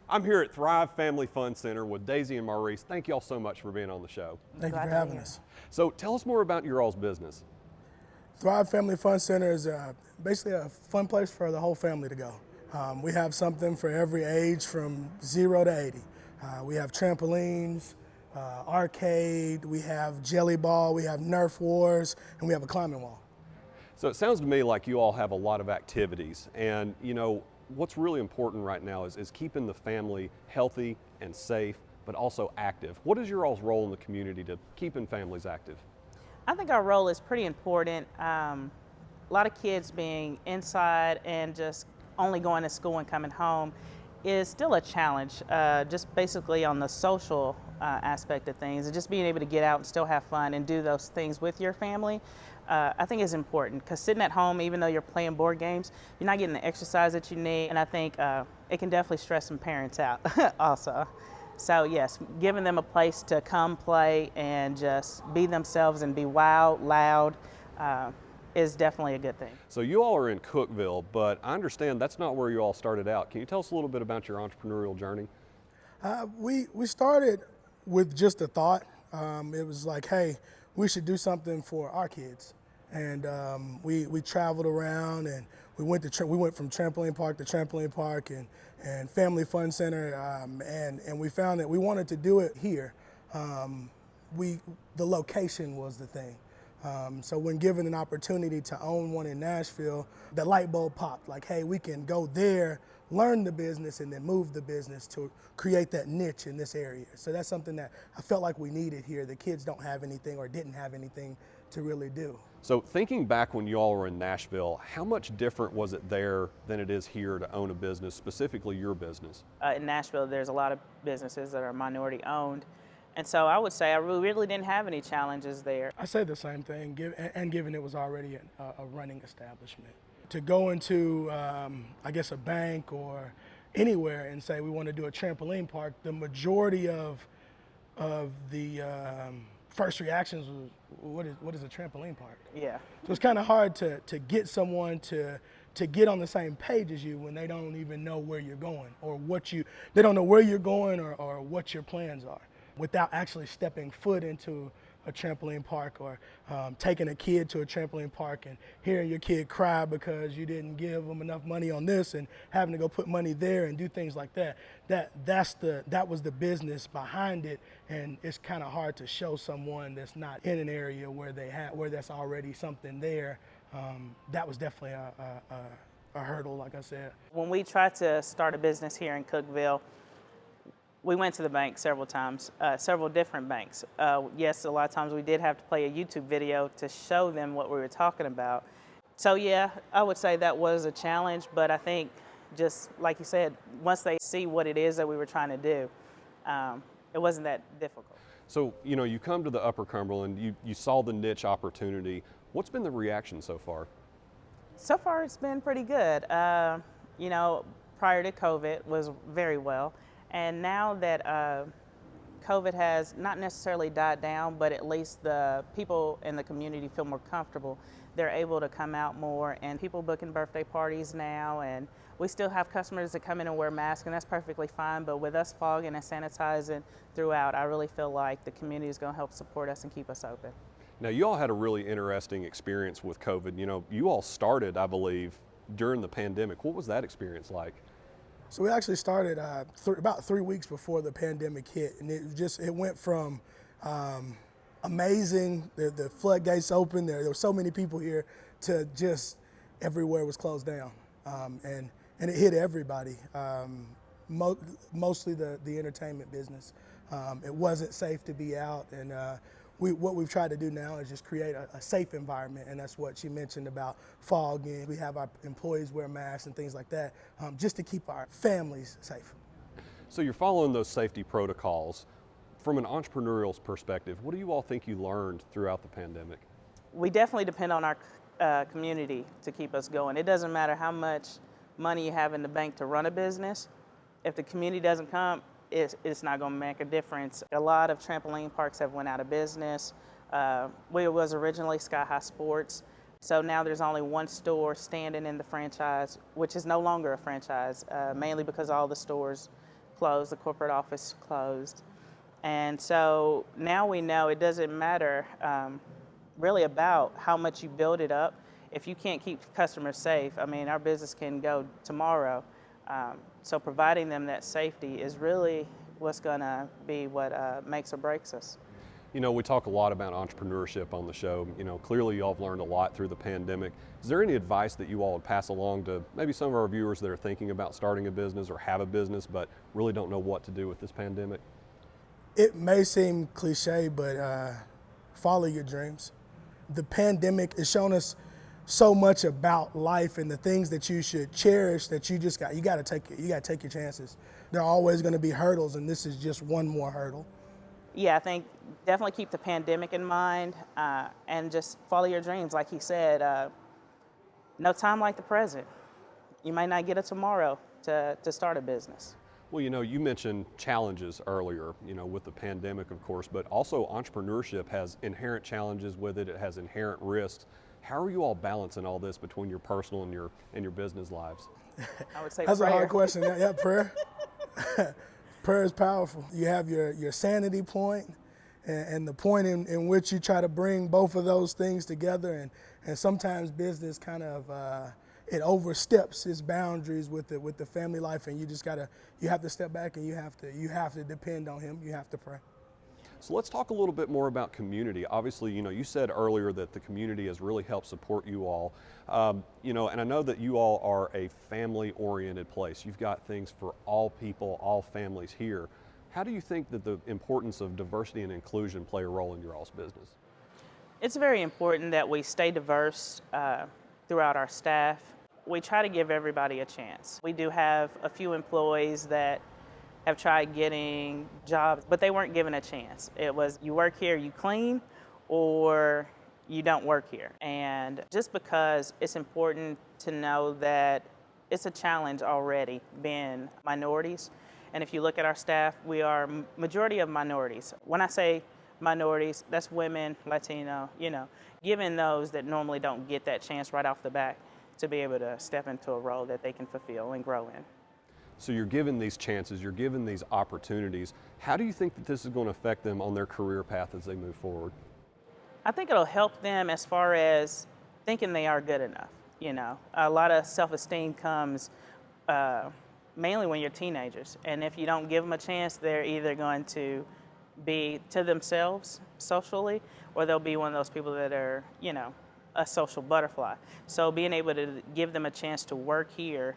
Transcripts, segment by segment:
I'm here at Thrive Family Fun Center with Daisy and Maurice. Thank y'all so much for being on the show. Thank you Glad for to be having here. us. So tell us more about your all's business. Thrive Family Fun Center is basically a fun place for the whole family to go. We have something for every age from 0 to 80. We have trampolines, arcade, we have jelly ball, we have Nerf wars, and we have a climbing wall. So it sounds to me like you all have a lot of activities, and what's really important right now is keeping the family healthy and safe, but also active. What is your all's role in the community to keeping families active? I think our role is pretty important. A lot of kids being inside and just only going to school and coming home is still a challenge, just basically on the social aspect of things, and just being able to get out and still have fun and do those things with your family. I think is important, because sitting at home, even though you're playing board games, you're not getting the exercise that you need, and I think it can definitely stress some parents out also. So yes, giving them a place to come play and just be themselves and be wild, loud, is definitely a good thing. So you all are in Cookeville, but I understand that's not where you all started out. Can you tell us a little bit about your entrepreneurial journey? We started with just a thought. It was like, hey, we should do something for our kids. And we traveled around, and we went from trampoline park to trampoline park and family fun center, and we found that we wanted to do it here. The location was the thing. So when given an opportunity to own one in Nashville, the light bulb popped. Like, hey, we can go there, learn the business, and then move the business to create that niche in this area. So that's something that I felt like we needed here. The kids don't have anything or didn't have anything to really do. So thinking back when you all were in Nashville, how much different was it there than it is here to own a business, specifically your business? In Nashville, there's a lot of businesses that are minority owned. And so I would say I really didn't have any challenges there. I say the same thing, given it was already a running establishment. To go into, I guess, a bank or anywhere and say we want to do a trampoline park, the majority of the first reactions was, what is a trampoline park? Yeah. So it's kind of hard to get someone to get on the same page as you when they don't even know where you're going or they don't know where you're going or what your plans are, without actually stepping foot into a trampoline park or taking a kid to a trampoline park and hearing your kid cry because you didn't give them enough money on this and having to go put money there and do things like that. That was the business behind it, and it's kind of hard to show someone that's not in an area where that's already something there. That was definitely a hurdle, like I said. When we tried to start a business here in Cookeville, we went to the bank several times, several different banks. Yes, a lot of times we did have to play a YouTube video to show them what we were talking about. So yeah, I would say that was a challenge, but I think just like you said, once they see what it is that we were trying to do, it wasn't that difficult. So, you come to the Upper Cumberland, you saw the niche opportunity. What's been the reaction so far? So far it's been pretty good. Prior to COVID was very well. And now that COVID has not necessarily died down, but at least the people in the community feel more comfortable, they're able to come out more, and people booking birthday parties now, and we still have customers that come in and wear masks, and that's perfectly fine, but with us fogging and sanitizing throughout, I really feel like the community is going to help support us and keep us open. Now, you all had a really interesting experience with COVID. You all started, I believe, during the pandemic. What was that experience like? So we actually started about 3 weeks before the pandemic hit, and it went from amazing, the floodgates open, there were so many people here, to just everywhere was closed down, and it hit everybody, mostly the entertainment business. It wasn't safe to be out, and what we've tried to do now is just create a safe environment, and that's what she mentioned about fogging. We have our employees wear masks and things like that, just to keep our families safe. So you're following those safety protocols. From an entrepreneurial perspective, what do you all think you learned throughout the pandemic? We definitely depend on our community to keep us going. It doesn't matter how much money you have in the bank to run a business. If the community doesn't come, it's not going to make a difference. A lot of trampoline parks have went out of business. We was originally Sky High Sports, so now there's only one store standing in the franchise, which is no longer a franchise, mainly because all the stores closed, the corporate office closed. And so now we know it doesn't matter really about how much you build it up. If you can't keep customers safe, I mean, our business can go tomorrow. So providing them that safety is really what's going to be what makes or breaks us. You know, we talk a lot about entrepreneurship on the show. You know, clearly you all have learned a lot through the pandemic. Is there any advice that you all would pass along to maybe some of our viewers that are thinking about starting a business or have a business but really don't know what to do with this pandemic? It may seem cliche, but follow your dreams. The pandemic has shown us so much about life and the things that you should cherish that you got to take your chances. There are always going to be hurdles, and this is just one more hurdle. Yeah, I think definitely keep the pandemic in mind and just follow your dreams. Like he said, no time like the present. You might not get it tomorrow to start a business. Well, you know, you mentioned challenges earlier, you know, with the pandemic, of course, but also entrepreneurship has inherent challenges with it. It has inherent risks. How are you all balancing all this between your personal and your business lives? I would say That's prayer. a hard question. Yeah, prayer. Prayer is powerful. You have your sanity point and the point in which you try to bring both of those things together. And sometimes business kind of it oversteps its boundaries with the family life, and you have to step back and you have to depend on Him. You have to pray. So let's talk a little bit more about community. Obviously, you know, you said earlier that the community has really helped support you all. You know, and I know that you all are a family-oriented place. You've got things for all people, all families here. How do you think that the importance of diversity and inclusion play a role in your all's business? It's very important that we stay diverse throughout our staff. We try to give everybody a chance. We do have a few employees that have tried getting jobs, but they weren't given a chance. It was, you work here, you clean, or you don't work here. And just because it's important to know that it's a challenge already being minorities. And if you look at our staff, we are majority of minorities. When I say minorities, that's women, Latino, you know, giving those that normally don't get that chance right off the bat to be able to step into a role that they can fulfill and grow in. So you're given these chances, you're given these opportunities. How do you think that this is going to affect them on their career path as they move forward? I think it'll help them as far as thinking they are good enough. You know, a lot of self-esteem comes mainly when you're teenagers. And if you don't give them a chance, they're either going to be to themselves socially, or they'll be one of those people that are, you know, a social butterfly. So being able to give them a chance to work here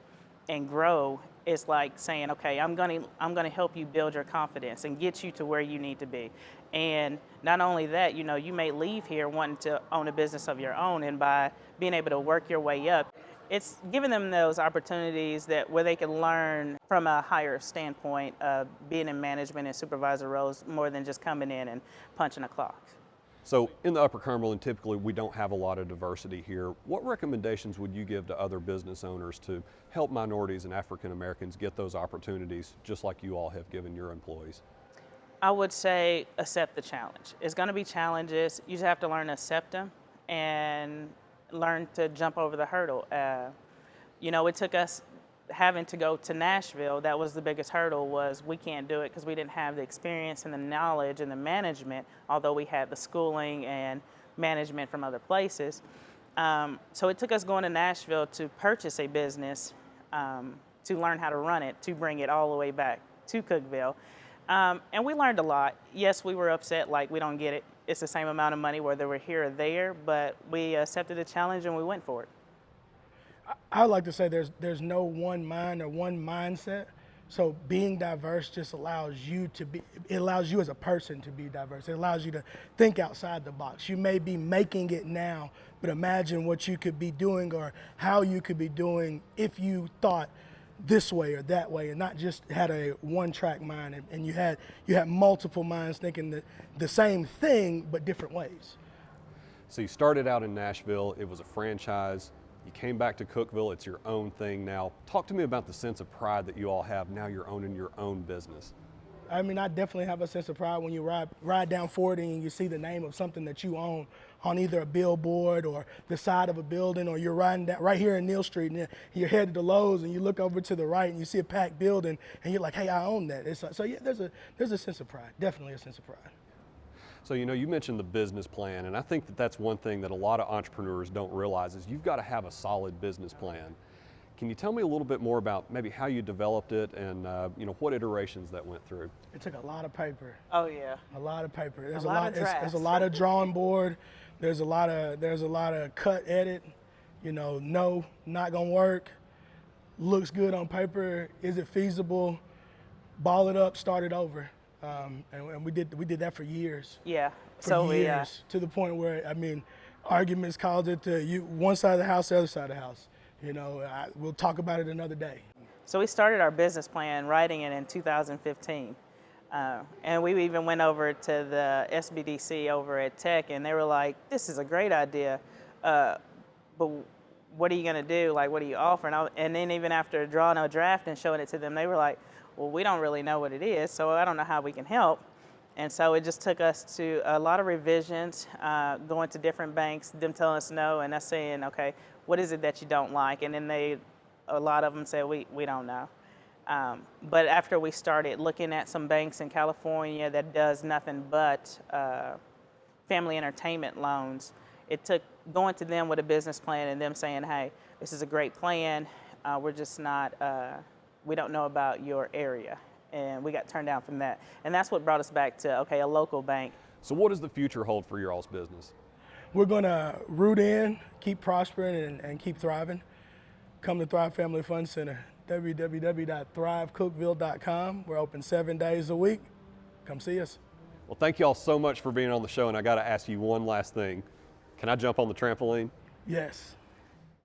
and grow is like saying, okay, I'm gonna help you build your confidence and get you to where you need to be. And not only that, you know, you may leave here wanting to own a business of your own, and by being able to work your way up, it's giving them those opportunities where they can learn from a higher standpoint of being in management and supervisor roles more than just coming in and punching a clock. So in the Upper Cumberland, typically we don't have a lot of diversity here. What recommendations would you give to other business owners to help minorities and African Americans get those opportunities just like you all have given your employees? I would say accept the challenge. It's going to be challenges. You just have to learn to accept them and learn to jump over the hurdle. You know, it took us having to go to Nashville. That was the biggest hurdle, was we can't do it because we didn't have the experience and the knowledge and the management, although we had the schooling and management from other places. So it took us going to Nashville to purchase a business, to learn how to run it, to bring it all the way back to Cookeville. And we learned a lot. Yes, we were upset, like we don't get it. It's the same amount of money whether we're here or there, but we accepted the challenge and we went for it. I would like to say there's no one mind or one mindset. So being diverse just allows you as a person to be diverse. It allows you to think outside the box. You may be making it now, but imagine what you could be doing or how you could be doing if you thought this way or that way, and not just had a one-track mind, and you had multiple minds thinking the same thing but different ways. So you started out in Nashville, it was a franchise. You came back to Cookeville, it's your own thing now. Talk to me about the sense of pride that you all have now you're owning your own business. I mean, I definitely have a sense of pride when you ride down 40 and you see the name of something that you own on either a billboard or the side of a building, or you're riding down right here in Neal Street and you're headed to Lowe's and you look over to the right and you see a packed building and you're like, hey, I own that. So yeah, there's a sense of pride, definitely a sense of pride. So, you know, you mentioned the business plan, and I think that that's one thing that a lot of entrepreneurs don't realize is you've got to have a solid business plan. Can you tell me a little bit more about maybe how you developed it and you know, what iterations that went through? It took a lot of paper. Oh yeah. A lot of paper. There's Drafts. there's a lot of drawing board. There's a lot of cut, edit. You know, no, not gonna work. Looks good on paper. Is it feasible? Ball it up, start it over. And we did that for years. Yeah. For years, to the point where, I mean, arguments caused it to one side of the house, the other side of the house. You know, we'll talk about it another day. So we started our business plan, writing it in 2015. And we even went over to the SBDC over at Tech, and they were like, this is a great idea, but what are you gonna do? Like, what are you offering? And then even after drawing a draft and showing it to them, they were like, well, we don't really know what it is, so I don't know how we can help. And so it just took us to a lot of revisions, going to different banks, them telling us no, and us saying, okay, what is it that you don't like? And then a lot of them said, we don't know. But after we started looking at some banks in California that does nothing but family entertainment loans, it took going to them with a business plan and them saying, hey, this is a great plan, we're just not, we don't know about your area. And we got turned down from that. And that's what brought us back to, okay, a local bank. So what does the future hold for your all's business? We're gonna root in, keep prospering, and keep thriving. Come to Thrive Family Fun Center, www.thrivecookville.com. We're open 7 days a week. Come see us. Well, thank you all so much for being on the show, and I gotta ask you one last thing. Can I jump on the trampoline? Yes.